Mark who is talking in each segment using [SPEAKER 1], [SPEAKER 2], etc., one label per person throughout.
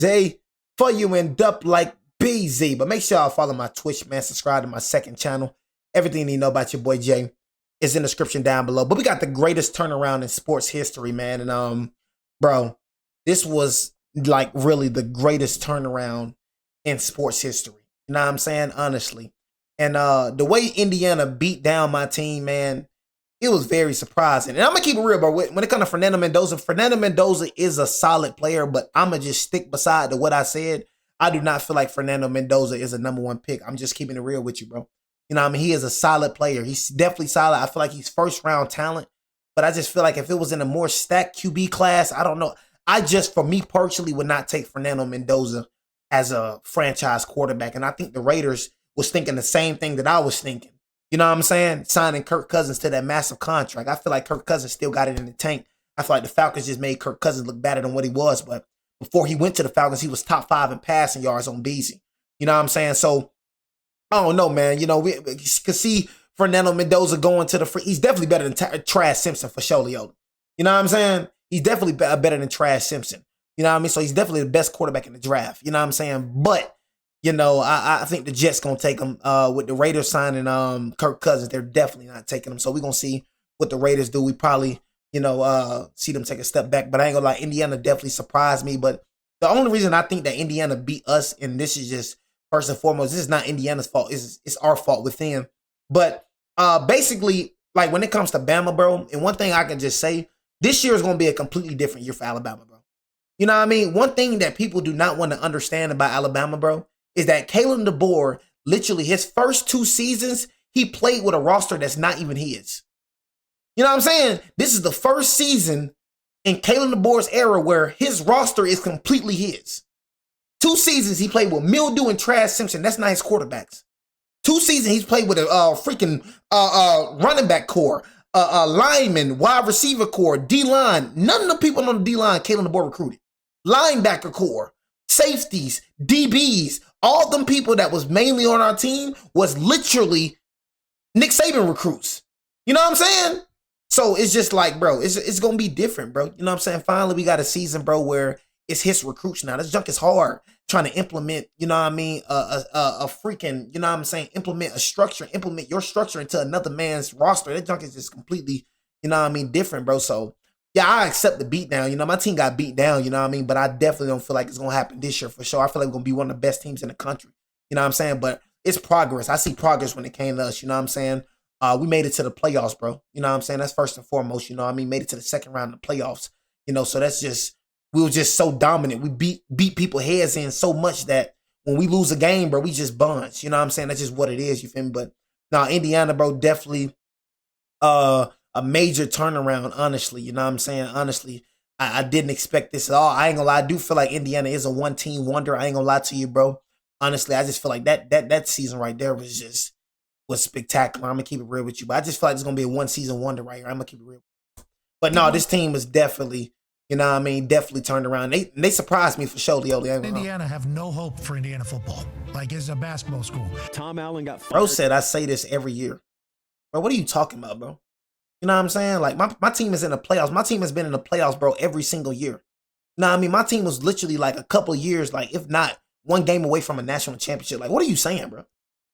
[SPEAKER 1] day for you end up like BZ. But make sure y'all follow my Twitch, man. Subscribe to my second channel. Everything you know about your boy Jay is in the description down below. But we got the greatest turnaround in sports history, man. And bro, this was like really the greatest turnaround in sports history. You know what I'm saying? Honestly. And the way Indiana beat down my team, man, it was very surprising. And I'm going to keep it real, bro. When it comes to Fernando Mendoza is a solid player, but I'm going to just stick beside to what I said. I do not feel like Fernando Mendoza is a #1 pick. I'm just keeping it real with you, bro. You know what I mean? He is a solid player. He's definitely solid. I feel like he's first-round talent, but I just feel like if it was in a more stacked QB class, I don't know. I just, for me personally, would not take Fernando Mendoza as a franchise quarterback. And I think the Raiders was thinking the same thing that I was thinking. You know what I'm saying? Signing Kirk Cousins to that massive contract. I feel like Kirk Cousins still got it in the tank. I feel like the Falcons just made Kirk Cousins look better than what he was. But before he went to the Falcons, he was top 5 in passing yards on BZ. You know what I'm saying? So, I don't know, man. You know, we could see Fernando Mendoza going to the he's definitely better than Trash Simpson for sure, Leo. You know what I'm saying? He's definitely better than Trash Simpson. You know what I mean? So he's definitely the best quarterback in the draft. You know what I'm saying? But, you know, I think the Jets going to take him with the Raiders signing Kirk Cousins. They're definitely not taking him. So we're going to see what the Raiders do. We probably, you know, see them take a step back. But I ain't going to lie, Indiana definitely surprised me. But the only reason I think that Indiana beat us, and this is just first and foremost, this is not Indiana's fault. It's our fault within. But basically, like when it comes to Bama, bro, and one thing I can just say, this year is going to be a completely different year for Alabama, bro. You know what I mean? One thing that people do not want to understand about Alabama, bro, is that Kalen DeBoer, literally his first 2 seasons, he played with a roster that's not even his. You know what I'm saying? This is the first season in Kalen DeBoer's era where his roster is completely his. 2 seasons he played with Mildew and Trash Simpson. That's not his quarterbacks. 2 seasons he's played with a freaking running back core, lineman, wide receiver core, D-line. None of the people on the D-line Kalen DeBoer recruited. Linebacker core, safeties, DBs, all them people that was mainly on our team was literally Nick Saban recruits. You know what I'm saying? So it's just like, bro, it's going to be different, bro. You know what I'm saying? Finally, we got a season, bro, where it's his recruits now. This junk is hard trying to implement, you know what I mean, a freaking, you know what I'm saying, implement your structure into another man's roster. That junk is just completely, you know what I mean, different, bro. So, yeah, I accept the beat down. You know, my team got beat down, you know what I mean? But I definitely don't feel like it's going to happen this year for sure. I feel like we're going to be one of the best teams in the country. You know what I'm saying? But it's progress. I see progress when it came to us, you know what I'm saying? We made it to the playoffs, bro. You know what I'm saying? That's first and foremost, you know what I mean? Made it to the second round of the playoffs. You know, so that's just, we were just so dominant. We beat people heads in so much that when we lose a game, bro, we just bunch. You know what I'm saying? That's just what it is, you feel me? But now Indiana, bro, definitely a major turnaround, honestly. You know what I'm saying? Honestly, I didn't expect this at all. I ain't gonna lie. I do feel like Indiana is a one-team wonder. I ain't gonna lie to you, bro. Honestly, I just feel like that season right there was spectacular. I'm gonna keep it real with you. But I just feel like it's gonna be a one-season wonder right here. I'm gonna keep it real. But no, this team was definitely, you know what I mean, definitely turned around. They surprised me for sure, Leo.
[SPEAKER 2] Indiana have no hope for Indiana football. Like, it's a basketball school.
[SPEAKER 3] Tom Allen got fired.
[SPEAKER 1] Bro said I say this every year. Bro, what are you talking about, bro? You know what I'm saying? Like, my team is in the playoffs. My team has been in the playoffs, bro, every single year. You know what I mean? My team was literally like a couple of years, like, if not, one game away from a national championship. Like, what are you saying, bro? You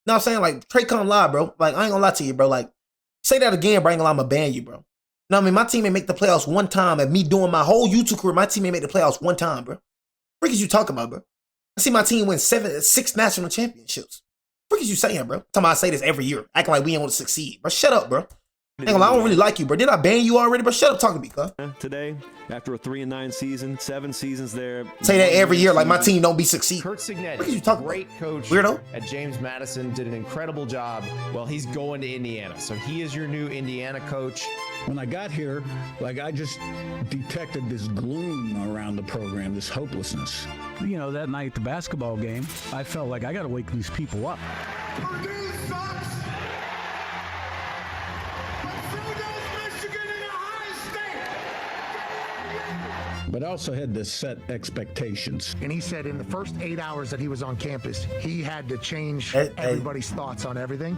[SPEAKER 1] know what I'm saying? Like, Trey come lie, bro. Like, I ain't gonna lie to you, bro. Like, say that again, bro. I ain't gonna lie, I'ma ban you, bro. You know what I mean? My team ain't make the playoffs one time. And me doing my whole YouTube career, my team ain't make the playoffs one time, bro. What is you talking about, bro? I see my team win 6 national championships. What is you saying, bro? Talking about I say this every year, acting like we ain't want to succeed, bro. Shut up, bro. I don't really like you, bro. Did I ban you already, bro? Shut up talking to me, cuz.
[SPEAKER 3] Today, after a 3-9 season, 7 seasons there.
[SPEAKER 1] Say that every year, like my team don't be succeed.
[SPEAKER 4] Kurt Signetti,
[SPEAKER 1] what are you talking
[SPEAKER 4] great
[SPEAKER 1] about?
[SPEAKER 4] coach
[SPEAKER 1] Weirdo.
[SPEAKER 4] at James Madison, did an incredible job. Well, he's going to Indiana, so he is your new Indiana coach.
[SPEAKER 5] When I got here, like, I just detected this gloom around the program, this hopelessness.
[SPEAKER 6] You know, that night at the basketball game, I felt like I got to wake these people up.
[SPEAKER 7] Purdue sucks. Michigan in Ohio State.
[SPEAKER 5] But I also had to set expectations.
[SPEAKER 8] And he said in the first 8 hours that he was on campus, he had to change everybody's thoughts on everything.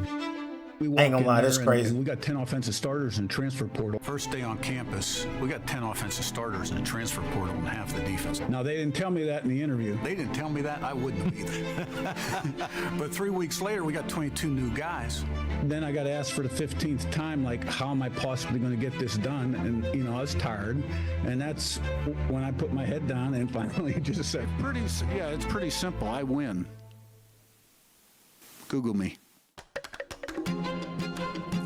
[SPEAKER 5] We
[SPEAKER 1] I ain't gonna lie, that's crazy.
[SPEAKER 5] We got 10 offensive starters in the transfer portal. First day on campus, we got 10 offensive starters in the transfer portal and half the defense. Now, they didn't tell me that in the interview. They didn't tell me that. I wouldn't have either. But 3 weeks later, we got 22 new guys. Then I got asked for the 15th time, like, how am I possibly going to get this done? And, I was tired. And that's when I put my head down and finally just said, it's pretty simple. I win. Google me.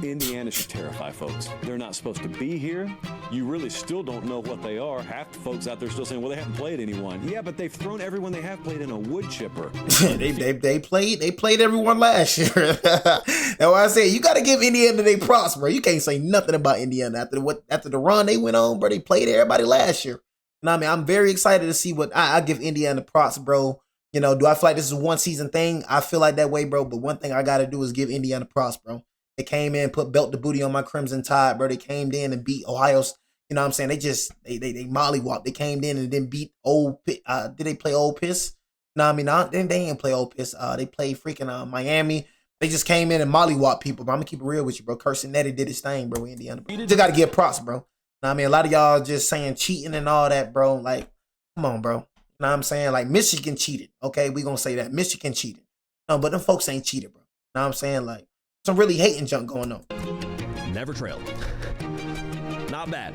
[SPEAKER 3] Indiana should terrify folks. They're not supposed to be here. You really still don't know what they are. Half the folks out there still saying, well, they haven't played anyone. Yeah, but they've thrown everyone they have played in a wood chipper.
[SPEAKER 1] they played everyone last year. That's why I said you got to give Indiana their props, bro. You can't say nothing about Indiana after the run they went on, bro. They played everybody last year. And I mean, I'm very excited to see what I give Indiana props, bro. Do I feel like this is a one season thing? I feel like that way, bro. But one thing I got to do is give Indiana props, bro. They came in, put belt to booty on my Crimson Tide, bro. They came in and beat Ohio. You know what I'm saying? They mollywhopped. They came in and then beat did they play Old Piss? No, I mean, they didn't play Old Piss. They played freaking Miami. They just came in and mollywhopped people, bro. I'm going to keep it real with you, bro. Curcinetti did his thing, bro, in Indiana. You just got to give props, bro. I mean, a lot of y'all just saying cheating and all that, bro. Like, come on, bro. You know what I'm saying? Like, Michigan cheated. Okay, we going to say that. Michigan cheated. No, but them folks ain't cheated, bro. You know what I'm saying? Like, some really hating junk going on.
[SPEAKER 8] Never trailed. Not bad.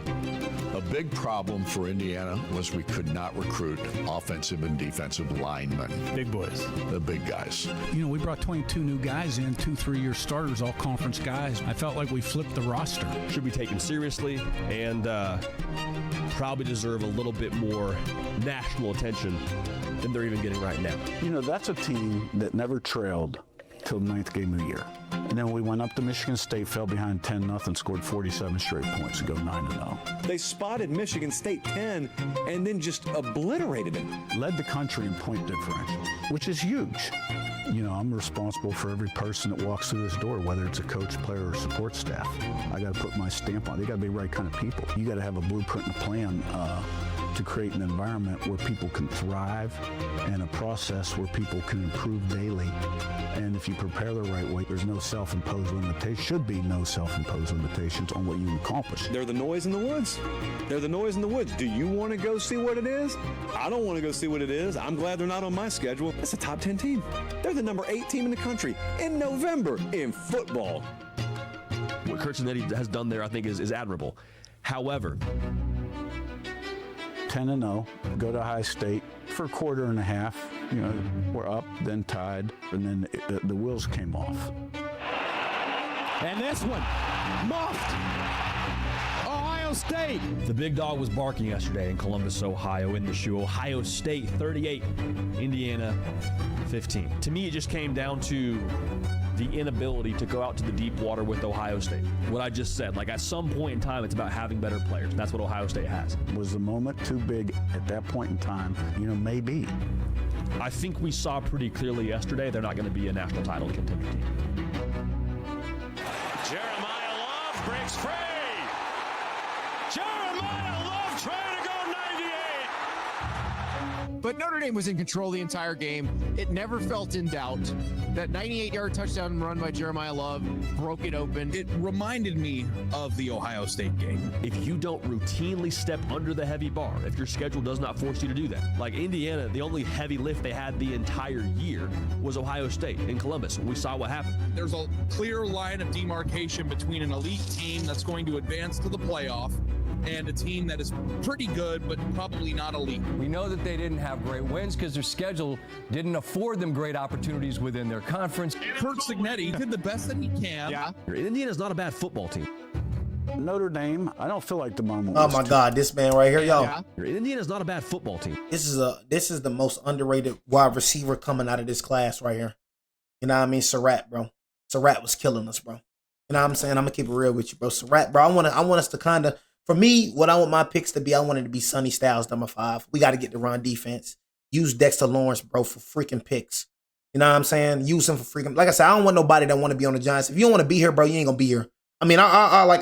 [SPEAKER 9] A big problem for Indiana was we could not recruit offensive and defensive linemen.
[SPEAKER 2] Big boys.
[SPEAKER 9] The big guys.
[SPEAKER 6] We brought 22 new guys in, 2 3-year starters, all conference guys. I felt like we flipped the roster.
[SPEAKER 8] Should be taken seriously and probably deserve a little bit more national attention than they're even getting right now.
[SPEAKER 5] That's a team that never trailed till the 9th game of the year. And then we went up to Michigan State, fell behind 10-0, scored 47 straight points to go 9-0.
[SPEAKER 3] They spotted Michigan State 10 and then just obliterated them.
[SPEAKER 5] Led the country in point differential, which is huge. I'm responsible for every person that walks through this door, whether it's a coach, player, or support staff. I got to put my stamp on it. They got to be the right kind of people. You got to have a blueprint and a plan to create an environment where people can thrive and a process where people can improve daily. And if you prepare the right way, there's no self-imposed limitations. Should be no self-imposed limitations on what you accomplish.
[SPEAKER 3] They're the noise in the woods. They're the noise in the woods. Do you want to go see what it is? I don't want to go see what it is. I'm glad they're not on my schedule. It's a top 10 team. They're the number 8 team in the country in November in football.
[SPEAKER 8] What Curcinetti has done there, I think, is admirable. However,
[SPEAKER 5] 10-0, go to Ohio State for a quarter and a half. We're up, then tied, and then the wheels came off.
[SPEAKER 8] and this one, muffed. Ohio State. The big dog was barking yesterday in Columbus, Ohio, in the shoe. Ohio State 38, Indiana 15. To me, it just came down to the inability to go out to the deep water with Ohio State. What I just said, like at some point in time, it's about having better players. That's what Ohio State has.
[SPEAKER 5] Was the moment too big at that point in time? Maybe.
[SPEAKER 8] I think we saw pretty clearly yesterday they're not going to be a national title contender team.
[SPEAKER 10] Jeremiah Love breaks free. Jeremiah Love trying to go 98.
[SPEAKER 11] But Notre Dame was in control the entire game. It never felt in doubt. That 98-yard touchdown run by Jeremiah Love broke it open.
[SPEAKER 12] It reminded me of the Ohio State game.
[SPEAKER 8] If you don't routinely step under the heavy bar, if your schedule does not force you to do that. Like Indiana, the only heavy lift they had the entire year was Ohio State in Columbus. We saw what happened.
[SPEAKER 12] There's a clear line of demarcation between an elite team that's going to advance to the playoff and a team that is pretty good, but probably not elite.
[SPEAKER 13] We know that they didn't have great wins because their schedule didn't afford them great opportunities within their conference.
[SPEAKER 12] Curt Cignetti did the best that he can.
[SPEAKER 8] Yeah. Indiana's not a bad football team.
[SPEAKER 5] Notre Dame, I don't feel like the moment.
[SPEAKER 1] Oh my God, this man right here, y'all.
[SPEAKER 8] Yeah. Indiana's not a bad football team.
[SPEAKER 1] This is the most underrated wide receiver coming out of this class right here. You know what I mean? Surratt, bro. Surratt was killing us, bro. You know what I'm saying? I'm gonna keep it real with you, bro. Surratt, bro. I want us to kind of. For me, what I want my picks to be, I want it to be Sonny Styles, number 5. We got to get the run defense. Use Dexter Lawrence, bro, for freaking picks. You know what I'm saying? Use him for freaking. Like I said, I don't want nobody that want to be on the Giants. If you don't want to be here, bro, you ain't gonna be here. I mean, I like.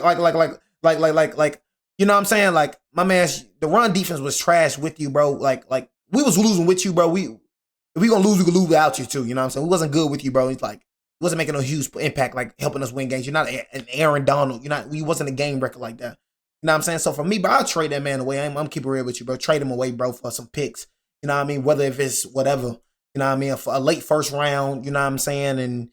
[SPEAKER 1] You know what I'm saying? Like my man, the run defense was trash with you, bro. Like we was losing with you, bro. If we gonna lose, we can lose without you too. You know what I'm saying? We wasn't good with you, bro. It's like He wasn't making a huge impact, like helping us win games. You're not an Aaron Donald. He wasn't a game record like that. You know what I'm saying? So for me, bro, I'll trade that man away. I'm keeping it real with you, bro. Trade him away, bro, for some picks. You know what I mean? Whether if it's whatever, you know what I mean, for a late first round, you know what I'm saying? And,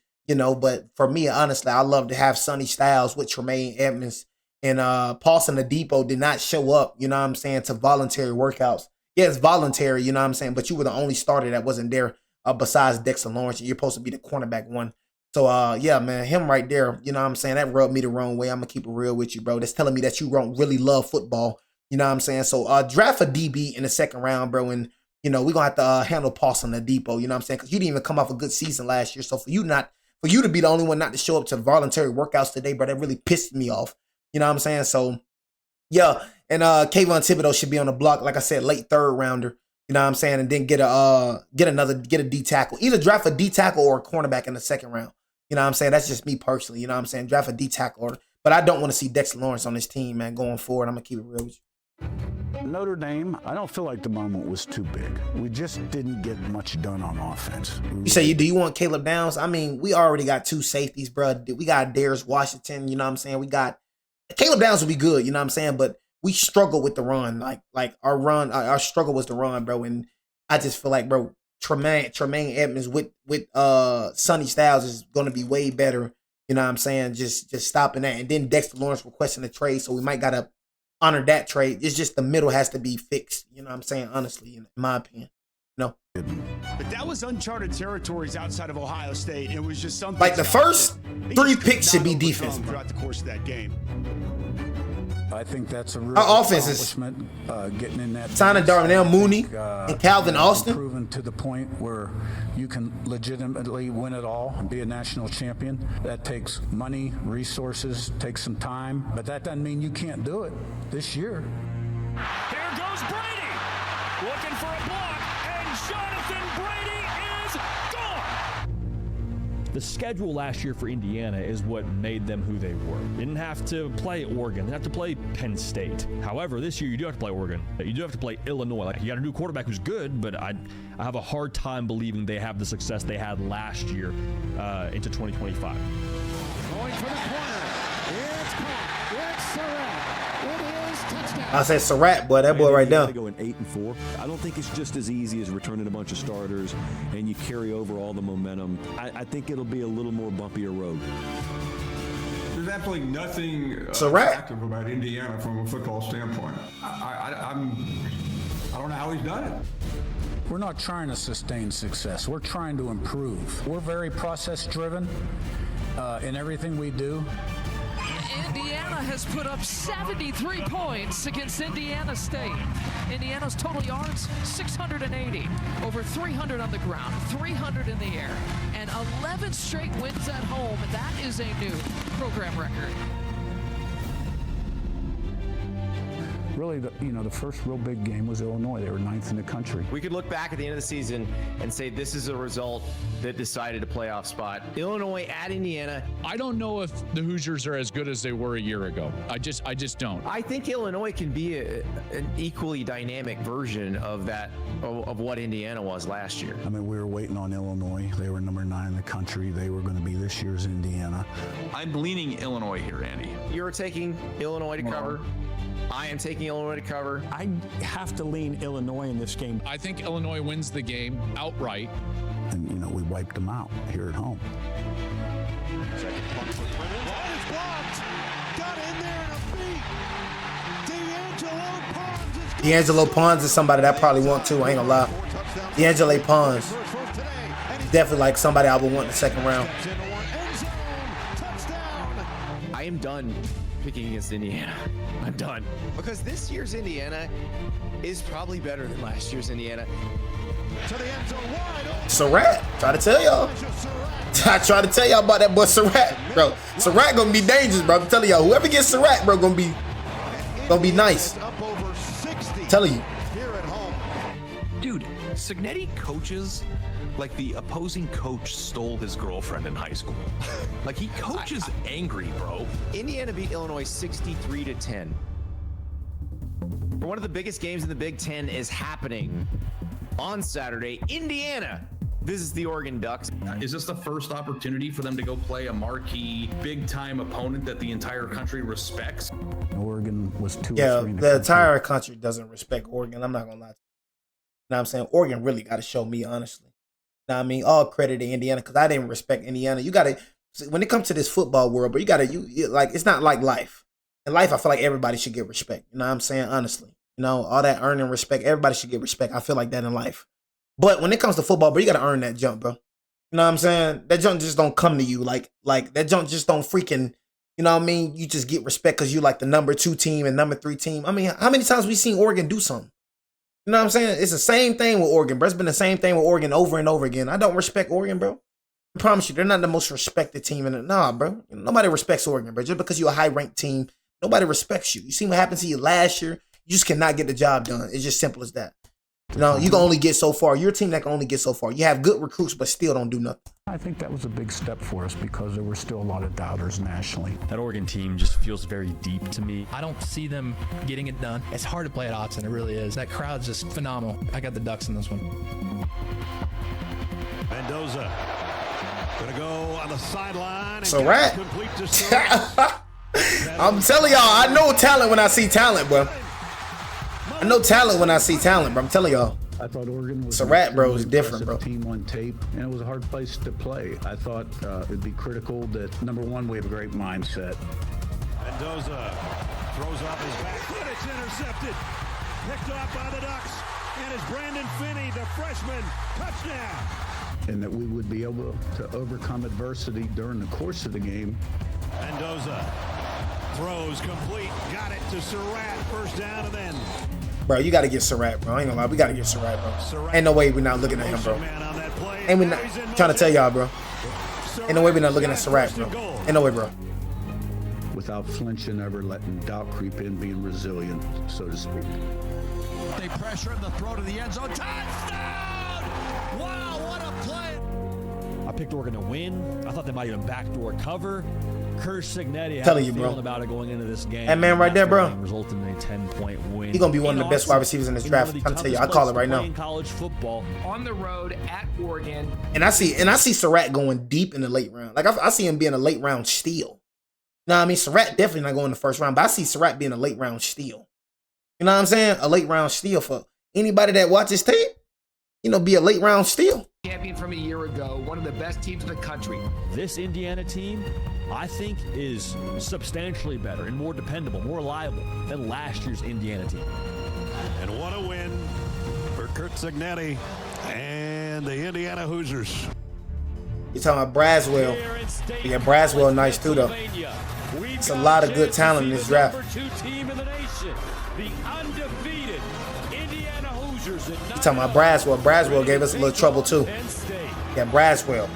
[SPEAKER 1] but for me, honestly, I love to have Sonny Styles with Tremaine Edmonds. And Paulson Adebo did not show up, you know what I'm saying, to voluntary workouts. Yeah, it's voluntary, you know what I'm saying, but you were the only starter that wasn't there besides Dexter Lawrence. You're supposed to be the cornerback one. So, yeah, man, him right there, you know what I'm saying, that rubbed me the wrong way. I'm going to keep it real with you, bro. That's telling me that you don't really love football, you know what I'm saying? So, draft a DB in the second round, bro, and, we're going to have to handle Paulson Adebo, you know what I'm saying, because you didn't even come off a good season last year. So, for you to be the only one not to show up to voluntary workouts today, bro, that really pissed me off. You know what I'm saying? So, yeah. And Kayvon Thibodeau should be on the block, like I said, late third rounder. You know what I'm saying? And then get a D tackle. Either draft a D tackle or a cornerback in the second round. You know what I'm saying? That's just me personally. You know what I'm saying? Draft a D tackle. But I don't want to see Dexter Lawrence on this team, man, going forward. I'm going to keep it real with you.
[SPEAKER 5] Notre Dame, I don't feel like the moment was too big. We just didn't get much done on offense.
[SPEAKER 1] You say, do you want Caleb Downs? I mean, we already got 2 safeties, bro. We got Darius Washington, you know what I'm saying? We got Caleb Downs will be good, you know what I'm saying? But we struggle with the run. Like our struggle was the run, bro. And I just feel like, bro, Tremaine Edmonds with Sonny Styles is going to be way better, you know what I'm saying? Just stopping that. And then Dexter Lawrence requesting a trade, so we might got to honor that trade. It's just the middle has to be fixed, you know what I'm saying? Honestly, in my opinion. No.
[SPEAKER 14] But that was uncharted territories outside of Ohio State. It was just something
[SPEAKER 1] like the first 3 picks should be defense
[SPEAKER 14] throughout the course of that game.
[SPEAKER 5] I think that's a real
[SPEAKER 1] our offense is
[SPEAKER 5] getting in that
[SPEAKER 1] signing Darnell Mooney and Calvin Austin.
[SPEAKER 5] Proven to the point where you can legitimately win it all and be a national champion. That takes money, resources, takes some time, but that doesn't mean you can't do it this year.
[SPEAKER 10] Here goes Brady, looking for a block, and Jonathan Brady is gone.
[SPEAKER 8] The schedule last year for Indiana is what made them who they were. They didn't have to play Oregon. They didn't have to play Penn State. However, this year you do have to play Oregon. You do have to play Illinois. Like, you got a new quarterback who's good, but I have a hard time believing they have the success they had last year into 2025.
[SPEAKER 7] Going for the corner. It's caught. It's Surratt. It is touchdown.
[SPEAKER 1] I said Surratt, boy, that boy right there.
[SPEAKER 3] Going 8-4. I don't think it's just as easy as returning a bunch of starters and you carry over all the momentum. I think it'll be a little more bumpier road.
[SPEAKER 7] There's absolutely nothing
[SPEAKER 1] attractive
[SPEAKER 7] about Indiana from a football standpoint. I don't know how he's done it.
[SPEAKER 5] We're not trying to sustain success. We're trying to improve. We're very process-driven in everything we do.
[SPEAKER 15] Indiana has put up 73 points against Indiana State. Indiana's total yards, 680. Over 300 on the ground, 300 in the air, and 11 straight wins at home. That is a new program record.
[SPEAKER 5] Really, the first real big game was Illinois. They were 9th in the country.
[SPEAKER 4] We could look back at the end of the season and say this is a result that decided a playoff spot. Illinois at Indiana.
[SPEAKER 6] I don't know if the Hoosiers are as good as they were a year ago. I just don't.
[SPEAKER 4] I think Illinois can be an equally dynamic version of that, of what Indiana was last year.
[SPEAKER 5] I mean, we were waiting on Illinois. They were number 9 in the country. They were going to be this year's Indiana.
[SPEAKER 16] I'm leaning Illinois here, Andy.
[SPEAKER 4] You're taking Illinois to cover. I am taking Illinois to cover.
[SPEAKER 17] I have to lean Illinois in this game.
[SPEAKER 6] I think Illinois wins the game outright.
[SPEAKER 5] And, we wiped them out here at home.
[SPEAKER 7] Second punt for Crimmins. Oh, it's blocked. Got in there and a beat.
[SPEAKER 1] D'Angelo Pons is somebody that I probably want to. I ain't gonna lie. D'Angelo Pons. Definitely like somebody I would want in the second round.
[SPEAKER 4] I am done picking against Indiana. I'm done. Because this year's Indiana is probably better than last year's Indiana.
[SPEAKER 1] Surratt, try to tell y'all. I try to tell y'all about that boy Surratt, bro. Surratt gonna be dangerous, bro. I'm telling y'all, whoever gets Surratt, bro, gonna be nice. I'm telling you.
[SPEAKER 16] Dude, Cignetti coaches like the opposing coach stole his girlfriend in high school. Like, he coaches angry, bro.
[SPEAKER 4] Indiana beat Illinois 63-10. One of the biggest games in the Big Ten is happening on Saturday. Indiana visits the Oregon Ducks.
[SPEAKER 12] Is this the first opportunity for them to go play a marquee, big-time opponent that the entire country respects?
[SPEAKER 5] Oregon was 2
[SPEAKER 1] Yeah,
[SPEAKER 5] or 3 in
[SPEAKER 1] the entire country doesn't respect Oregon. I'm not gonna lie to you. Know what I'm saying? Oregon really got to show me, honestly. Know what I mean? All credit to Indiana, because I didn't respect Indiana. You got to, when it comes to this football world, but you got to, like, it's not like life. In life, I feel like everybody should get respect. You know what I'm saying? Honestly. You know, all that earning respect, everybody should get respect. I feel like that in life. But when it comes to football, bro, you got to earn that jump, bro. You know what I'm saying? That jump just don't come to you. Like that jump just don't freaking, you know what I mean? You just get respect because you like the number 2 team and number 3 team. I mean, how many times we seen Oregon do something? You know what I'm saying? It's the same thing with Oregon, bro. It's been the same thing with Oregon over and over again. I don't respect Oregon, bro. I promise you, they're not the most respected team in it. Nah, bro. Nobody respects Oregon, bro. Just because you're a high-ranked team, nobody respects you. You see what happened to you last year? You just cannot get the job done. It's just simple as that. You know, you can only get so far. You're a team that can only get so far. You have good recruits, but still don't do nothing.
[SPEAKER 5] I think that was a big step for us because there were still a lot of doubters nationally.
[SPEAKER 8] That Oregon team just feels very deep to me.
[SPEAKER 18] I don't see them getting it done. It's hard to play at Autzen. It really is. That crowd's just phenomenal. I got the Ducks in this one.
[SPEAKER 7] Mendoza gonna go on the sideline.
[SPEAKER 1] So right. I'm telling y'all, I know talent when I see talent, bro. I know talent when I see talent, bro. I'm telling y'all.
[SPEAKER 5] I thought Oregon was
[SPEAKER 1] a rat, bro. It's different, bro.
[SPEAKER 5] Team on tape, and it was a hard place to play. I thought it'd be critical that number one, we have a great mindset.
[SPEAKER 7] Mendoza throws off his back foot. It's intercepted. Picked off by the Ducks. And it's Brandon Finney, the freshman, touchdown.
[SPEAKER 5] And that we would be able to overcome adversity during the course of the game.
[SPEAKER 7] Mendoza throws complete. Got it to Surratt. First down and then.
[SPEAKER 1] Bro, you got to get Surratt, bro. I ain't gonna lie. We got to get Surratt, bro. Ain't no way we're not looking at him, bro. Ain't we not trying to tell y'all, bro. Ain't no way we're not looking at Surratt, bro. Ain't no way, bro.
[SPEAKER 5] Without flinching, ever letting doubt creep in, being resilient, so to speak.
[SPEAKER 10] They pressure him, the throw to the end zone. Touchdown! Wow, what a play!
[SPEAKER 8] I picked Oregon to win. I thought they might even backdoor cover. Curtis Signetti had
[SPEAKER 1] Telling
[SPEAKER 8] a
[SPEAKER 1] you,
[SPEAKER 8] feeling
[SPEAKER 1] bro.
[SPEAKER 8] about it going into this game.
[SPEAKER 1] That man right there, bro.
[SPEAKER 8] Resulted in a 10-point win.
[SPEAKER 1] He's gonna be one of the best wide receivers in this draft. I'm tell you, I call it right now.
[SPEAKER 8] College football
[SPEAKER 15] on the road at Oregon.
[SPEAKER 1] And I see Surratt going deep in the late round. Like I see him being a late round steal. You know what I mean? Surratt definitely not going in the first round, but I see Surratt being a late round steal. You know what I'm saying? A late round steal for anybody that watches tape. You know, be a late round steal.
[SPEAKER 15] Champion from a year ago, one of the best teams in the country.
[SPEAKER 8] This Indiana team, I think, is substantially better and more dependable, more reliable than last year's Indiana team.
[SPEAKER 7] And what a win for Curt Cignetti and the Indiana Hoosiers.
[SPEAKER 1] You talking about Braswell? Yeah, Braswell nice too though. It's a lot of good talent in this draft.
[SPEAKER 10] Number 2 team in the nation, the undefeated Indiana Hoosiers.
[SPEAKER 1] You talking about Braswell? Braswell gave us a little trouble too. Yeah, Braswell.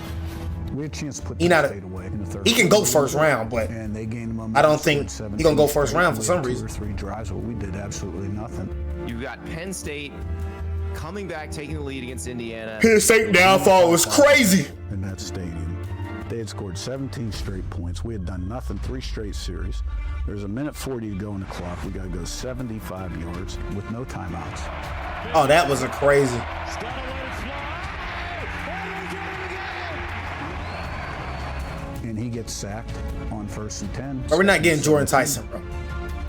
[SPEAKER 5] We had a chance to put
[SPEAKER 1] He not
[SPEAKER 5] State away in the third.
[SPEAKER 1] He can go first round, but
[SPEAKER 5] and they gained him
[SPEAKER 1] I don't think he gonna go first round for some reason.
[SPEAKER 5] 2 or 3 drives, but we did absolutely nothing.
[SPEAKER 4] You got Penn State coming back, taking the lead against Indiana.
[SPEAKER 1] Penn State downfall was crazy.
[SPEAKER 5] In that stadium, they had scored 17 straight points. We had done nothing 3 straight series. There's a minute 40 to go in the clock. We got to go 75 yards with no timeouts.
[SPEAKER 1] Oh, that was a crazy.
[SPEAKER 5] And he gets sacked on 1st and 10.
[SPEAKER 1] But we're not getting Jordan Tyson, bro.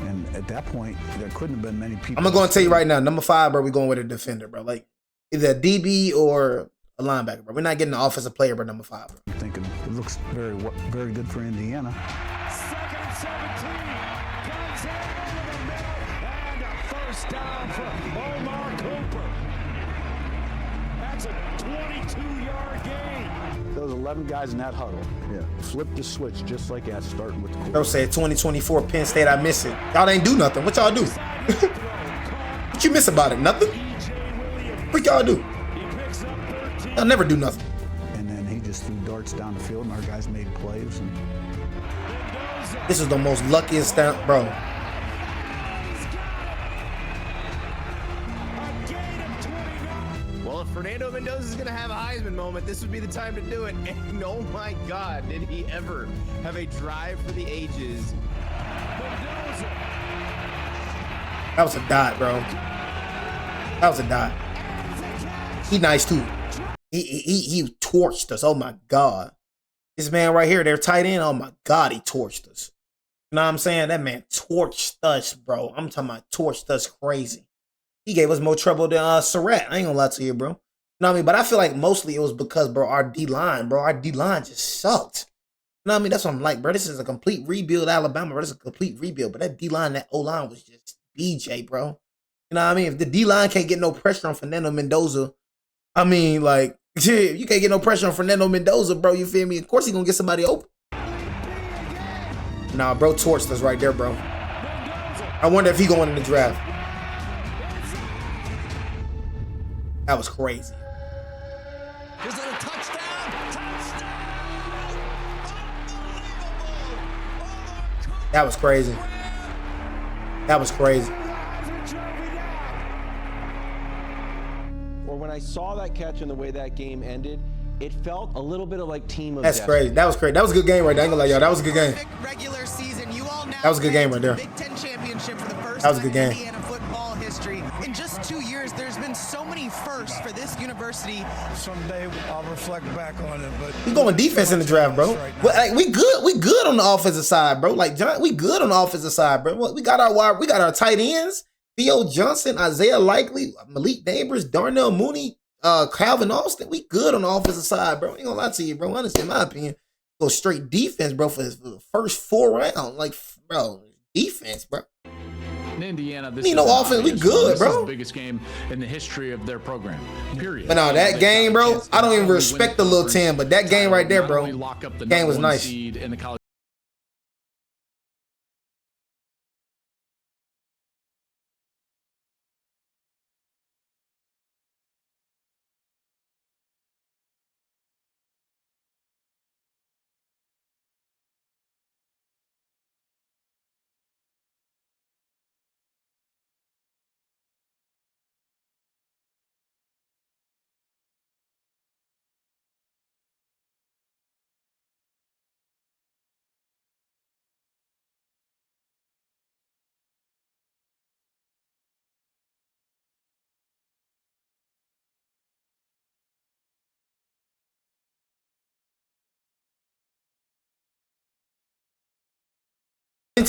[SPEAKER 5] And at that point, there couldn't have been many people.
[SPEAKER 1] I'm gonna go and tell you right now, number 5, bro, we're going with a defender, bro. Like either a DB or a linebacker, bro. We're not getting an offensive player, bro, number 5, bro.
[SPEAKER 5] I'm thinking it looks very, very good for Indiana.
[SPEAKER 10] 2nd and 17. Comes in over the middle. And a first down for Omar Cooper. That's a 22-yard gain.
[SPEAKER 5] Those 11 guys in that huddle, flip the switch just like that, starting with the quarterback.
[SPEAKER 1] Bro said 2024 Penn State, I miss it. Y'all ain't do nothing. What y'all do? What you miss about it? Nothing? What y'all do? Y'all never do nothing.
[SPEAKER 5] And then he just threw darts down the field, and our guys made plays. And
[SPEAKER 1] this is the most luckiest down, bro.
[SPEAKER 4] Well, if Fernando Mendoza is going to have a Heisman moment, this would be the time to do it. And oh my God, did he ever have a drive for the ages.
[SPEAKER 1] That was a dot, bro. That was a dot. He nice too. He torched us. Oh my God. This man right here, their tight end. Oh my God, he torched us. You know what I'm saying? That man torched us, bro. I'm talking about torched us crazy. He gave us more trouble than Surratt. I ain't gonna lie to you, bro. You know what I mean? But I feel like mostly it was because, bro, our D-line just sucked. You know what I mean? That's what I'm like, bro. This is a complete rebuild, Alabama, bro. This is a complete rebuild. But that D-line, that O-line was just BJ, bro. You know what I mean? If the D-line can't get no pressure on Fernando Mendoza, I mean, like, shit, you can't get no pressure on Fernando Mendoza, bro. You feel me? Of course he gonna get somebody open. Nah, bro torched us right there, bro. I wonder if he going in the draft. That was crazy.
[SPEAKER 10] Is it a touchdown?
[SPEAKER 1] That was crazy. That was crazy.
[SPEAKER 19] Or when I saw that catch and the way that game ended, it felt a little bit of like Team of
[SPEAKER 1] That's
[SPEAKER 19] Destiny.
[SPEAKER 1] crazy. That was crazy. That was a good game right there. I ain't gonna lie, y'all. That was a good game.
[SPEAKER 20] Regular season, you all now
[SPEAKER 1] That was a good game right there.
[SPEAKER 20] Big Ten championship for the first
[SPEAKER 1] That was a good
[SPEAKER 20] time in
[SPEAKER 1] game.
[SPEAKER 20] Indiana football history. In just 2 years, there's been so many firsts for this university.
[SPEAKER 21] Someday I'll reflect back on it, but
[SPEAKER 1] We going defense in the draft, bro. Like, we good on the offensive side, bro. Like John, we good on the offensive side, bro. We got our tight ends, Theo Johnson, Isaiah Likely, Malik Neighbors, Darnell Mooney, Calvin Austin. We good on the offensive side, bro. I ain't gonna lie to you, bro. Honestly, in my opinion, go straight defense, bro, for the first 4 rounds. Like, bro, defense, bro.
[SPEAKER 6] In Indiana, this
[SPEAKER 1] Need
[SPEAKER 6] is
[SPEAKER 1] no
[SPEAKER 6] an
[SPEAKER 1] offense. We
[SPEAKER 6] obvious
[SPEAKER 1] good,
[SPEAKER 6] one. This
[SPEAKER 1] bro.
[SPEAKER 6] is the biggest game in the history of their program. Period.
[SPEAKER 1] But no, that game, bro, I don't even respect the little 10, but that game right there, bro, game was nice.
[SPEAKER 6] In the college.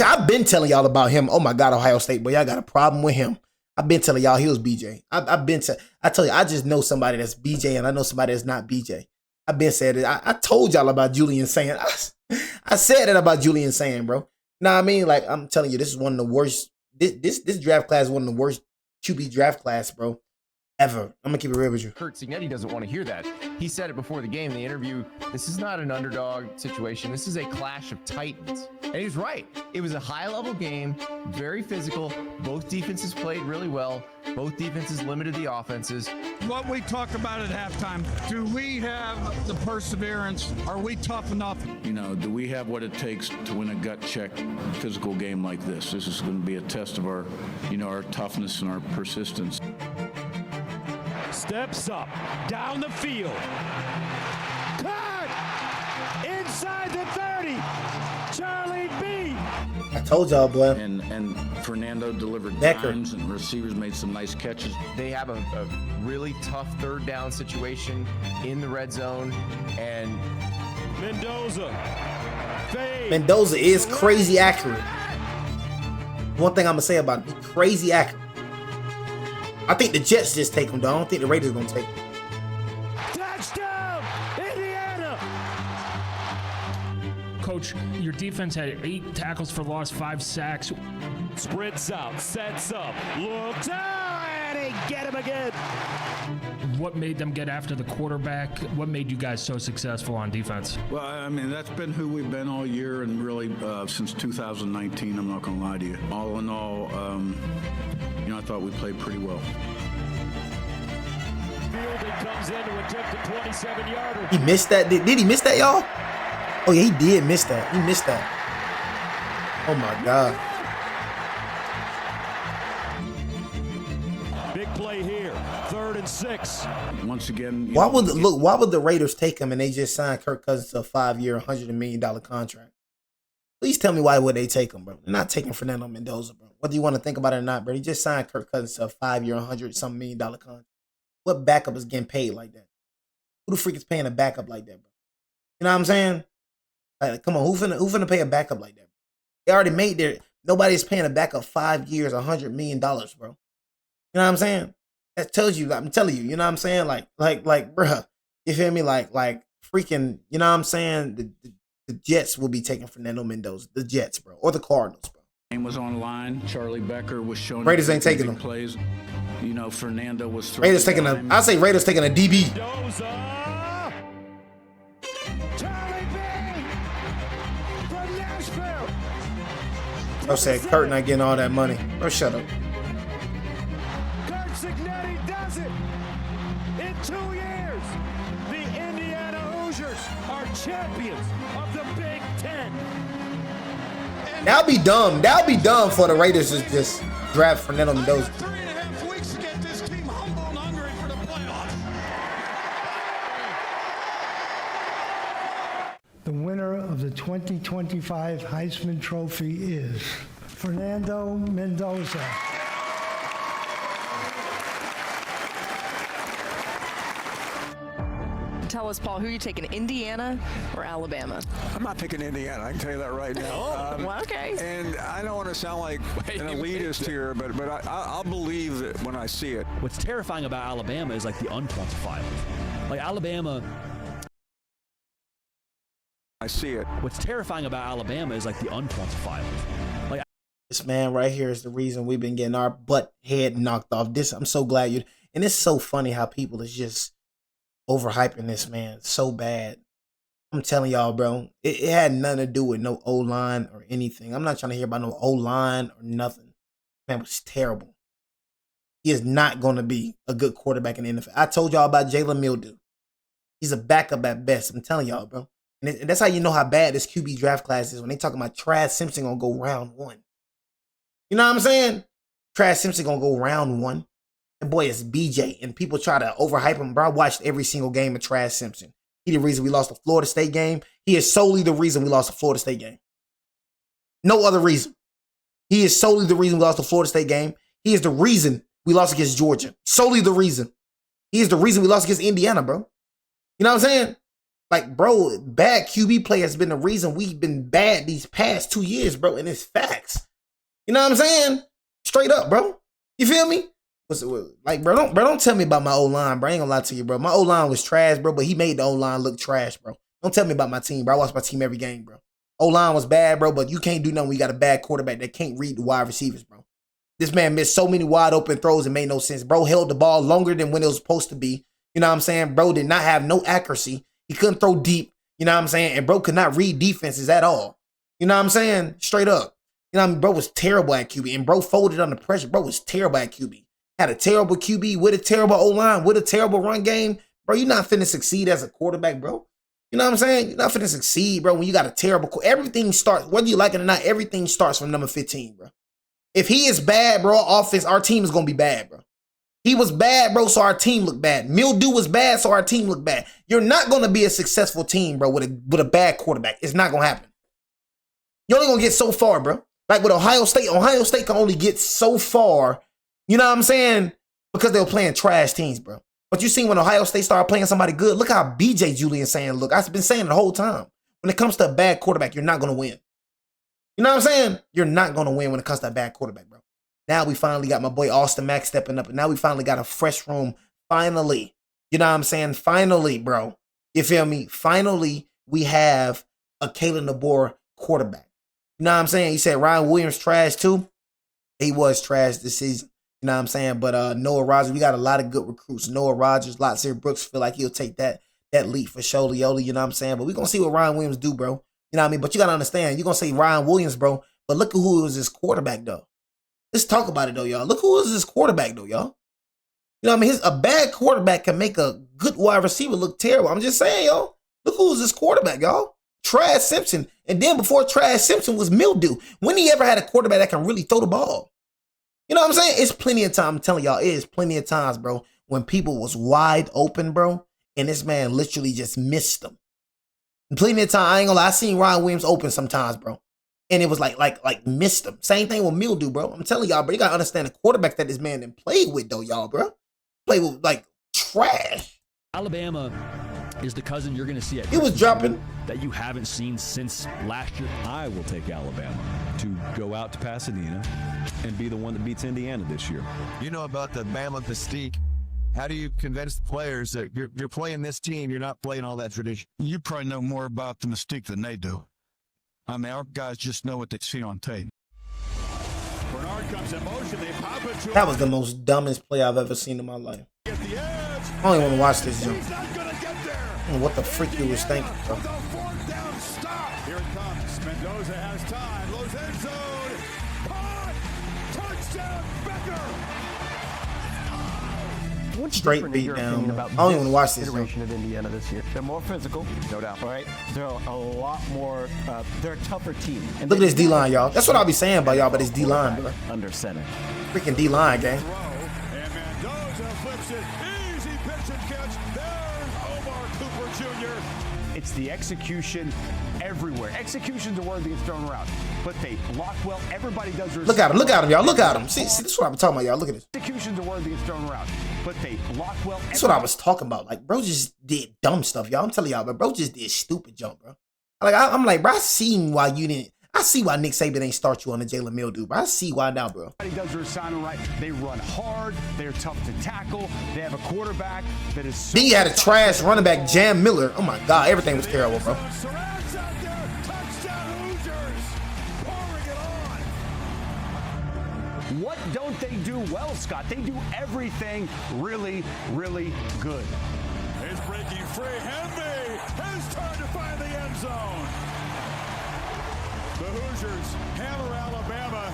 [SPEAKER 1] I've been telling y'all about him. Oh my God, Ohio State, boy, y'all got a problem with him. I've been telling y'all he was BJ. I tell you, I just know somebody that's BJ and I know somebody that's not BJ. I've been saying it. I told y'all about Julian Sand. I said it about Julian Sand, bro. Know what I mean? Like, I'm telling you, this is one of the worst. This draft class is one of the worst QB draft class, bro, ever. I'm gonna keep it real with you.
[SPEAKER 4] Kurt Signetti doesn't want to hear that. He said it before the game in the interview. This is not an underdog situation. This is a clash of titans. And he's right. It was a high-level game, very physical. Both defenses played really well. Both defenses limited the offenses.
[SPEAKER 6] What we talked about at halftime, do we have the perseverance? Are we tough enough?
[SPEAKER 5] You know, do we have what it takes to win a gut check physical game like this? This is going to be a test of our, our toughness and our persistence.
[SPEAKER 10] Steps up, down the field. Caught! Inside the 30. Charlie B.
[SPEAKER 1] I told y'all, boy.
[SPEAKER 5] And Fernando delivered
[SPEAKER 1] Becker.
[SPEAKER 5] dimes and receivers made some nice catches.
[SPEAKER 4] They have a really tough third down situation in the red zone. And
[SPEAKER 10] Mendoza. Fade.
[SPEAKER 1] Mendoza is crazy accurate. One thing I'm gonna say about it, he's crazy accurate. I think the Jets just take him, though. I don't think the Raiders are gonna take him.
[SPEAKER 10] Touchdown, Indiana!
[SPEAKER 22] Coach, your defense had 8 tackles for loss, 5 sacks.
[SPEAKER 10] Sprints out, sets up, looks out, and they get him again.
[SPEAKER 22] What made them get after the quarterback? What made you guys so successful on defense?
[SPEAKER 5] Well, I mean, that's been who we've been all year and really since 2019, I'm not going to lie to you. All in all, I thought we played pretty well.
[SPEAKER 10] Fielding comes in to attempt a 27-yarder.
[SPEAKER 1] He missed that. Did he miss that, y'all? Oh, yeah, he did miss that. He missed that. Oh, my God.
[SPEAKER 10] Big play here. 3rd and 6.
[SPEAKER 5] Once again,
[SPEAKER 1] Why would the Raiders take him and they just signed Kirk Cousins to a 5-year, $100 million contract? Please tell me why would they take him, bro? They're not taking Fernando Mendoza, bro. Whether you want to think about it or not, bro, he just signed Kirk Cousins to a 5-year, $100-something million contract. What backup is getting paid like that? Who the freak is paying a backup like that, bro? You know what I'm saying? Like, come on, who finna pay a backup like that? They already made their. Nobody's paying a backup 5 years, $100 million, bro. You know what I'm saying? That tells you. I'm telling you. You know what I'm saying? Like, bruh. You feel me? Like, freaking. You know what I'm saying? The Jets will be taking Fernando Mendoza. The Jets, bro, or the Cardinals, bro.
[SPEAKER 5] Game was online. Charlie Becker was showing.
[SPEAKER 1] Raiders ain't taking them.
[SPEAKER 5] Plays. You know, Fernando was.
[SPEAKER 1] Raiders taking a. I say Raiders taking a DB. I said Kurt not getting all that money. Bro, shut up.
[SPEAKER 10] Kurt Signetti does it. In 2 years, the Indiana Hoosiers are champions of the Big Ten.
[SPEAKER 1] That'll be dumb. That'll be dumb for the Raiders to just draft Fernando Mendoza.
[SPEAKER 10] 3.5 weeks to get this team humble and hungry for the playoffs.
[SPEAKER 21] The winner of the 2025 Heisman Trophy is Fernando Mendoza.
[SPEAKER 2] Tell us, Paul, who are you taking, Indiana or Alabama?
[SPEAKER 21] I'm not picking Indiana. I can tell you that right now.
[SPEAKER 2] Well, okay.
[SPEAKER 21] And I don't want to sound like an elitist here, but I'll believe that when I see it.
[SPEAKER 8] What's terrifying about Alabama is like the unquantifiable. Like Alabama.
[SPEAKER 21] I see it.
[SPEAKER 8] What's terrifying about Alabama is like the unquantifiable. Like
[SPEAKER 1] this man right here is the reason we've been getting our butt head knocked off. I'm so glad you. And it's so funny how people is just overhyping this man so bad. I'm telling y'all, bro, it had nothing to do with no O-line or anything. I'm not trying to hear about no O-line or nothing. Man, it was terrible. He is not going to be a good quarterback in the NFL. I told y'all about Jalen Mildew. He's a backup at best. I'm telling y'all, bro. And that's how you know how bad this QB draft class is when they talking about Trash Simpson going to go round 1. You know what I'm saying? Trash Simpson going to go round 1. And boy, it's BJ. And people try to overhype him. Bro, I watched every single game of Trash Simpson. He the reason we lost the Florida State game. He is solely the reason we lost the Florida State game. No other reason. He is solely the reason we lost the Florida State game. He is the reason we lost against Georgia. Solely the reason. He is the reason we lost against Indiana, bro. You know what I'm saying? Like, bro, bad QB play has been the reason we've been bad these past 2 years, bro. And it's facts. You know what I'm saying? Straight up, bro. You feel me? Like, bro, don't tell me about my O-line, bro. I ain't gonna lie to you, bro. My O-line was trash, bro, but he made the O-line look trash, bro. Don't tell me about my team, bro. I watch my team every game, bro. O-line was bad, bro, but you can't do nothing when you got a bad quarterback that can't read the wide receivers, bro. This man missed so many wide open throws and made no sense. Bro held the ball longer than when it was supposed to be. You know what I'm saying? Bro did not have no accuracy. He couldn't throw deep. You know what I'm saying? And bro could not read defenses at all. You know what I'm saying? Straight up. You know what I mean? Bro was terrible at QB. And bro folded under pressure. Bro was terrible at QB. Had a terrible QB with a terrible O-line, with a terrible run game. Bro, you're not finna succeed as a quarterback, bro. You know what I'm saying? You're not finna succeed, bro, when you got a terrible... Everything starts, whether you like it or not, everything starts from number 15, bro. If he is bad, bro, offense, our team is going to be bad, bro. He was bad, bro, so our team looked bad. Mildew was bad, so our team looked bad. You're not going to be a successful team, bro, with a bad quarterback. It's not going to happen. You're only going to get so far, bro. Like with Ohio State can only get so far, you know what I'm saying? Because they were playing trash teams, bro. But you seen when Ohio State started playing somebody good, look how BJ Julian saying, look, I've been saying the whole time. When it comes to a bad quarterback, you're not going to win. You know what I'm saying? You're not going to win when it comes to a bad quarterback, bro. Now we finally got my boy Austin Mack stepping up, and now we finally got a fresh room. Finally. You know what I'm saying? Finally, bro. You feel me? Finally, we have a Kalen DeBoer quarterback. You know what I'm saying? You said Ryan Williams trash too. He was trash this season. You know what I'm saying? But Noah Rogers, we got a lot of good recruits. Noah Rogers, Latsir Brooks feel like he'll take that leap for Sholioli, you know what I'm saying? But we're going to see what Ryan Williams do, bro. You know what I mean? But you got to understand, you're going to say Ryan Williams, bro. But look at who was his quarterback, though. Let's talk about it, though, y'all. Look who was his quarterback, though, y'all. You know what I mean? A bad quarterback can make a good wide receiver look terrible. I'm just saying, y'all. Look who was his quarterback, y'all. Trash Simpson. And then before Trash Simpson was Mildew. When he ever had a quarterback that can really throw the ball? You know what I'm saying? It's plenty of time. I'm telling y'all, it is plenty of times, bro, when people was wide open, bro, and this man literally just missed them. And plenty of time, I ain't gonna lie, I seen Ryan Williams open sometimes, bro. And it was like missed them. Same thing with Mildew, bro. I'm telling y'all, bro, you gotta understand the quarterback that this man done played with, though, y'all, bro. Played with, like, trash.
[SPEAKER 8] Alabama is the cousin you're going to see at
[SPEAKER 1] He was dropping
[SPEAKER 8] that you haven't seen since last year.
[SPEAKER 3] I will take Alabama to go out to Pasadena and be the one that beats Indiana this year.
[SPEAKER 9] You know about the Bama mystique. How do you convince the players that you're playing this team, you're not playing all that tradition?
[SPEAKER 14] You probably know more about the mystique than they do. I mean, our guys just know what they see on tape.
[SPEAKER 7] Bernard comes in motion. They pop it to
[SPEAKER 1] That was the most dumbest play I've ever seen in my life. I don't even want to watch this jump. What the freak you was thinking, bro?
[SPEAKER 7] Here it comes. Mendoza has time. Lows end zone. Caught. Touchdown, Becker.
[SPEAKER 1] Straight beat down. I don't even want to watch this jump.
[SPEAKER 11] Iteration of Indiana this year. They're more physical, no doubt. All right, they're a lot more. They're a tougher team. And
[SPEAKER 1] Look at this D line, y'all. That's what I'll be saying about y'all, but it's D line, bro.
[SPEAKER 11] Under center.
[SPEAKER 1] Freaking D line, gang.
[SPEAKER 7] And Mendoza flips it. Easy pitch and catch. There's Omar Cooper Jr.
[SPEAKER 14] It's the execution everywhere. Execution's a word that gets thrown around, but they block well. Everybody does their.
[SPEAKER 1] Look at him, y'all. Look at him. See, this is what I'm talking about, y'all. Look at this.
[SPEAKER 14] Execution's a word that gets thrown around, but they block well.
[SPEAKER 1] That's what I was talking about. Like, bro just did dumb stuff, y'all. I'm telling y'all, but bro just did stupid jump, bro. Like, I'm like, bro, I seen why you didn't. I see why Nick Saban ain't start you on the Jalen Mildew, bro. I see why now, bro.
[SPEAKER 14] Everybody does their assignment right. They run hard. They're tough to tackle. They have a quarterback that is. So
[SPEAKER 1] then you had a trash running back, Jam Miller. Oh my God, everything was terrible, bro.
[SPEAKER 14] What don't they do well, Scott? They do everything really, really good.
[SPEAKER 7] He's breaking free. Henry has turned to find the end zone. The Hoosiers hammer Alabama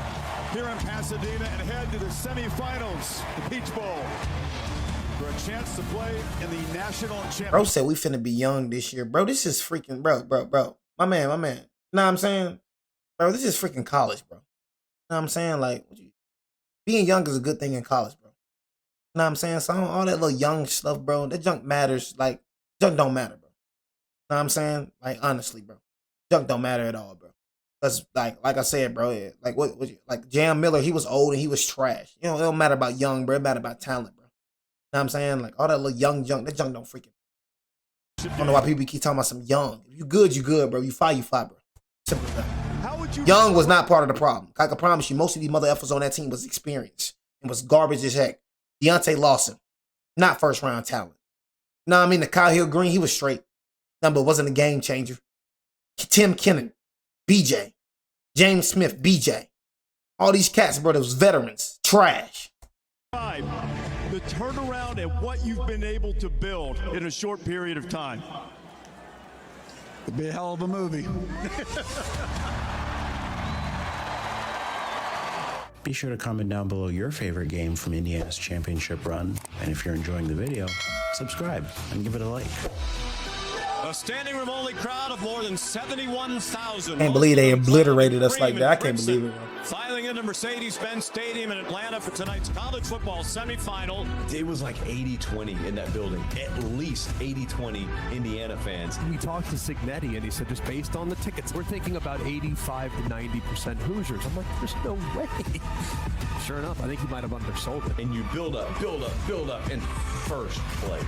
[SPEAKER 7] here in Pasadena and head to the semifinals, the Peach Bowl, for a chance to play in the national championship.
[SPEAKER 1] Bro said we finna be young this year. Bro, this is freaking, bro. My man. Know what I'm saying? Bro, this is freaking college, bro. Know what I'm saying? Like, being young is a good thing in college, bro. Know what I'm saying? So all that little young stuff, bro, that junk matters. Like, junk don't matter, bro. Know what I'm saying? Like, honestly, bro. Junk don't matter at all, bro. Cause like I said, bro, like Jam Miller, he was old and he was trash. You know, it don't matter about young, bro. It matter about talent, bro. Know what I'm saying? Like all that little young junk, that junk don't freaking. I don't know why people keep talking about some young. If you good, bro. You fire, bro. Simple as that.
[SPEAKER 7] How would you?
[SPEAKER 1] Young was not part of the problem. I can promise you, most of these mother effers on that team was experience and was garbage as heck. Deontay Lawson, not first round talent. No, I mean the Kyle Hill Green, he was straight. Number wasn't a game changer. Tim Kennan, BJ. James Smith, BJ. All these cats, bro, those veterans. Trash.
[SPEAKER 7] The turnaround and what you've been able to build in a short period of time.
[SPEAKER 14] It'd be a hell of a movie.
[SPEAKER 23] Be sure to comment down below your favorite game from Indiana's championship run. And if you're enjoying the video, subscribe and give it a like.
[SPEAKER 10] A standing room only crowd of more than 71,000.
[SPEAKER 1] Can't believe they obliterated us like that. I can't believe it, bro.
[SPEAKER 10] Filing into Mercedes-Benz Stadium in Atlanta for tonight's college football semifinal.
[SPEAKER 16] It was like 80-20 in that building. At least 80-20 Indiana fans.
[SPEAKER 24] We talked to Signetti, and he said just based on the tickets, we're thinking about 85 to 90% Hoosiers. I'm like, there's no way. Sure enough, I think he might have undersold it.
[SPEAKER 16] And you build up, and first play.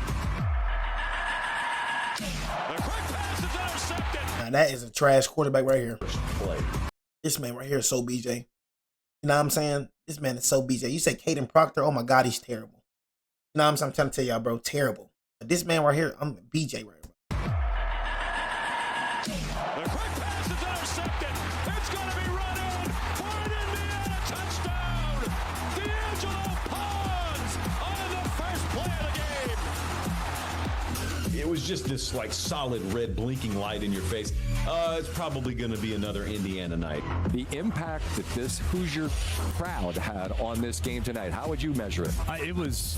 [SPEAKER 10] The quick pass is intercepted.
[SPEAKER 1] Now that is a trash quarterback right here. This man right here is so BJ. You know what I'm saying? This man is so BJ. You say Caden Proctor, oh my God, he's terrible. You know what I'm saying? I'm trying to tell y'all, bro, terrible. But this man right here, I'm BJ right here.
[SPEAKER 10] The quick pass is intercepted. It's going to be run in for an Indiana touchdown. D'Angelo Pons on the first play of the game.
[SPEAKER 16] It was just this like solid red blinking light in your face. It's probably going to be another Indiana night.
[SPEAKER 25] The impact that this Hoosier crowd had on this game tonight, how would you measure it?
[SPEAKER 24] It was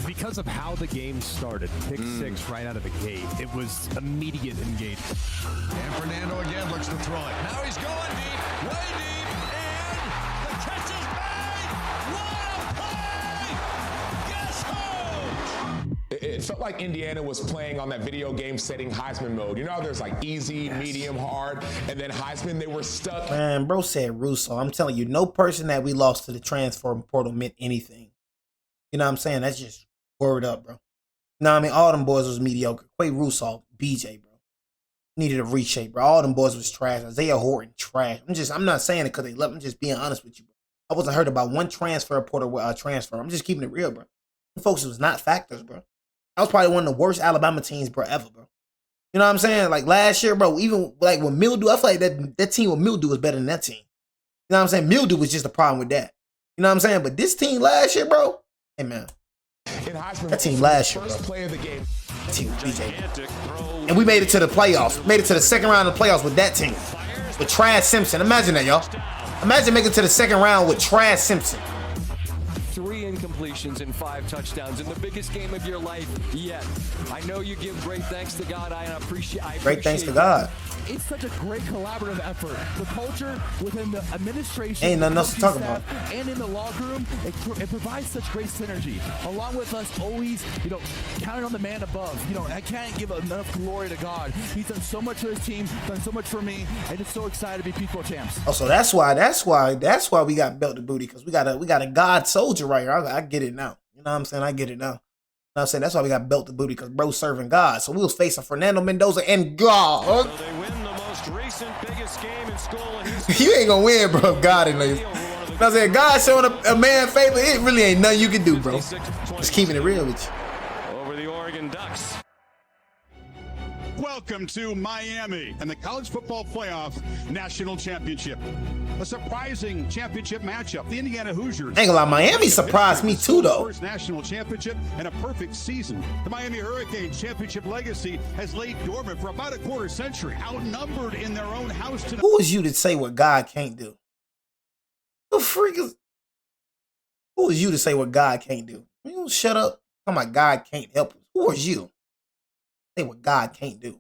[SPEAKER 24] because of how the game started. Pick six right out of the gate. It was immediate engagement.
[SPEAKER 10] And Fernando again looks to throw it. Now he's going deep, way deep, and the catch is made. What a play! Guess who?
[SPEAKER 26] It felt like Indiana was playing on that video game setting Heisman mode. You know, there's like easy, medium, hard, and then Heisman, they were stuck.
[SPEAKER 1] Man, bro said Russo. I'm telling you, no person that we lost to the transfer portal meant anything. You know what I'm saying? That's just word up, bro. You know what I mean? All them boys was mediocre. Quay Russaw, BJ, bro. Needed a reshape, bro. All them boys was trash. Isaiah Horton, trash. I'm not saying it because they love. I'm just being honest with you, bro. I wasn't heard about one transfer reporter with a transfer. I'm just keeping it real, bro. Them folks was not factors, bro. That was probably one of the worst Alabama teams, bro, ever, bro. You know what I'm saying? Like last year, bro, even like with Mildew, I feel like that team with Mildew was better than that team. You know what I'm saying? Mildew was just a problem with that. You know what I'm saying? But this team last year, bro, hey, man. That team last year, bro. That team was BJ. And we made it to the playoffs. Made it to the second round of the playoffs with that team. With Trash Simpson. Imagine that, y'all. Imagine making it to the second round with Trash Simpson.
[SPEAKER 25] 3 incompletions and 5 touchdowns in the biggest game of your life yet. I know you give great thanks to God. I appreciate
[SPEAKER 1] Great thanks to God.
[SPEAKER 12] It's such a great collaborative effort. The culture within the administration,
[SPEAKER 1] ain't nothing else to talk about,
[SPEAKER 12] and in the locker room, it provides such great synergy. Along with us, always, counting on the man above. I can't give enough glory to God. He's done so much for his team, done so much for me, and just so excited to be Peach Bowl champs.
[SPEAKER 1] Oh, so that's why we got belt to booty, because we got a God soldier right here. I get it now. You know what I'm saying? I get it now. You know what I'm saying? That's why we got belt to booty, because bro serving God. So we was facing Fernando Mendoza and God.
[SPEAKER 10] So they win the most recent biggest game in school history.
[SPEAKER 1] You ain't gonna win, bro. God in this. You know what I'm saying? God showing a man favor, it really ain't nothing you can do, bro. Just keeping it real with you.
[SPEAKER 10] Over the Oregon Ducks.
[SPEAKER 7] Welcome to Miami and the College Football Playoff National Championship. A surprising championship matchup. The Indiana Hoosiers.
[SPEAKER 1] Ain't gonna lie, Miami surprised me too, though.
[SPEAKER 7] First national championship and a perfect season. The Miami Hurricanes championship legacy has laid dormant for about a quarter century, outnumbered in their own house tonight.
[SPEAKER 1] Who is you to say what God can't do? Who is you to say what God can't do? You don't shut up. Talking about God can't help us. Who is you? Say what God can't do.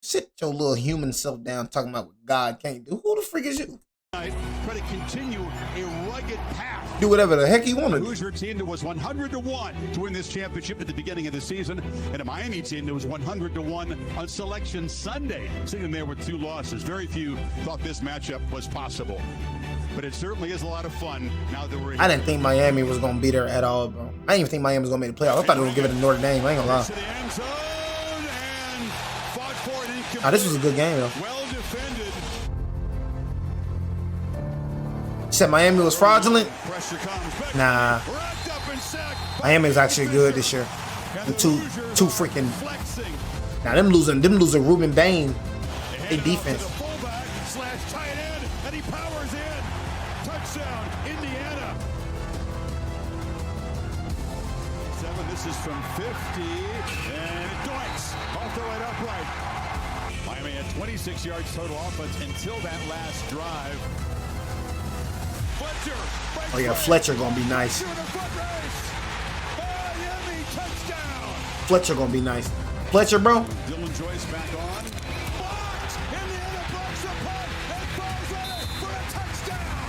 [SPEAKER 1] Sit your little human self down talking about what God can't do. Who the freak is you?
[SPEAKER 7] Try to continue a rugged path.
[SPEAKER 1] Do whatever the heck you want to do.
[SPEAKER 7] Hoosier team that was 100-1 to win this championship at the beginning of the season, and a Miami team that was 100-1 on Selection Sunday, sitting there with 2 losses. Very few thought this matchup was possible, but it certainly is a lot of fun now that we're here.
[SPEAKER 1] I didn't think Miami was gonna be there at all, bro. I didn't even think Miami was gonna make the playoffs. I thought they were gonna give it to Notre Dame. I ain't gonna lie. Oh, this was a good game, though.
[SPEAKER 7] Well defended.
[SPEAKER 1] You said Miami was fraudulent? Nah. Miami is actually good this year. Two freaking. Now them losing Ruben Bain. They defense.
[SPEAKER 7] Tight end, and he powers in. Touchdown, Indiana. 7, this is from 50, and it doinks off the right upright. Miami had 26 yards total offense until that last drive. Fletcher.
[SPEAKER 1] Oh yeah, Fletcher gonna be nice.
[SPEAKER 7] Miami touchdown.
[SPEAKER 1] Fletcher gonna be nice. Fletcher, bro.
[SPEAKER 7] Dylan Joyce back on. Blocked. Indiana blocks the punt and falls on it for a touchdown.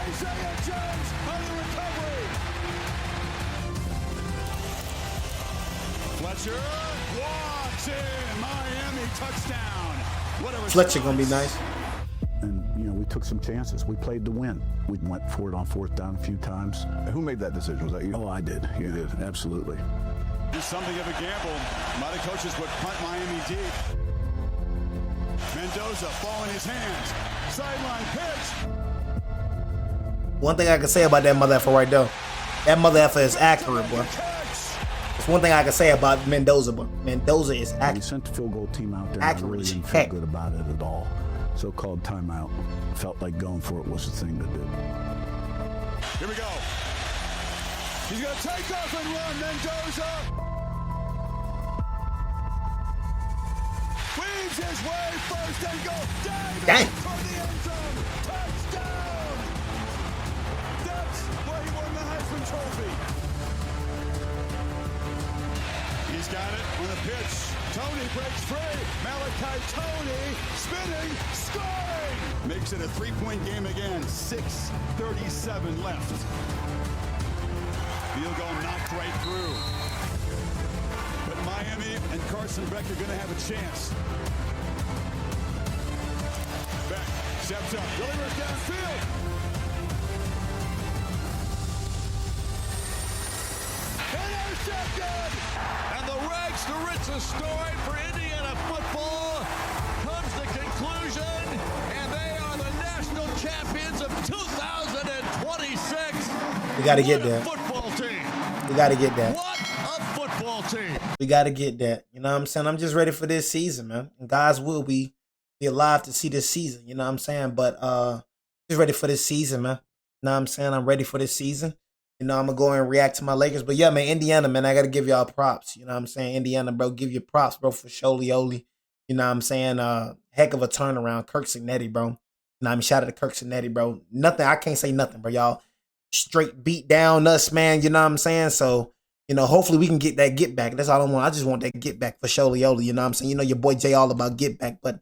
[SPEAKER 7] Isaiah Jones on the recovery. Fletcher walks in. Miami touchdown.
[SPEAKER 1] Fletcher gonna be nice.
[SPEAKER 5] And, we took some chances. We played to win. We went for it on 4th down a few times.
[SPEAKER 9] Who made that decision? Was that you?
[SPEAKER 5] Oh, I did. You did. Absolutely.
[SPEAKER 7] Just something of a gamble. A lot of coaches would punt Miami deep. Mendoza, ball in his hands. Sideline pitch.
[SPEAKER 1] One thing I can say about that mother effer right there. That mother effer is accurate, boy. That's one thing I can say about Mendoza, but Mendoza is accurate.
[SPEAKER 5] We sent the field goal team out there. I really didn't feel good about it at all. So-called timeout. Felt like going for it was the thing to do.
[SPEAKER 7] Here we go. He's going to take off and run, Mendoza. Weaves his way first and goal.
[SPEAKER 1] Dang.
[SPEAKER 7] For the end zone. Touchdown. That's where he won the Heisman Trophy. He's got it on the pitch. Tony breaks free. Malachi Tony spinning, scoring. Makes it a 3-point game again. 6:37 left. Field goal knocked right through. But Miami and Carson Beck are going to have a chance. Beck steps up, delivers downfield. And
[SPEAKER 10] intercepted. And the rags to riches story for Indiana football comes to conclusion, and they are the national champions of 2026.
[SPEAKER 1] We got to get there.
[SPEAKER 10] Football team.
[SPEAKER 1] We got to get that.
[SPEAKER 10] What a football team.
[SPEAKER 1] We got to get that. You know what I'm saying? I'm just ready for this season, man. And guys will be alive to see this season. You know what I'm saying? But just ready for this season, man. You know what I'm saying? I'm ready for this season. You know, I'm going to go and react to my Lakers. But yeah, man, Indiana, man, I got to give y'all props. You know what I'm saying? Indiana, bro, give you props, bro, for Sholioli. You know what I'm saying? Heck of a turnaround. Kirk Signetti, bro. You know what I mean? Shout out to Kirk Signetti, bro. Nothing. I can't say nothing, bro, y'all. Straight beat down us, man. You know what I'm saying? So, you know, hopefully we can get that get back. That's all I want. I just want that get back for Sholioli. You know what I'm saying? You know, your boy Jay all about get back. But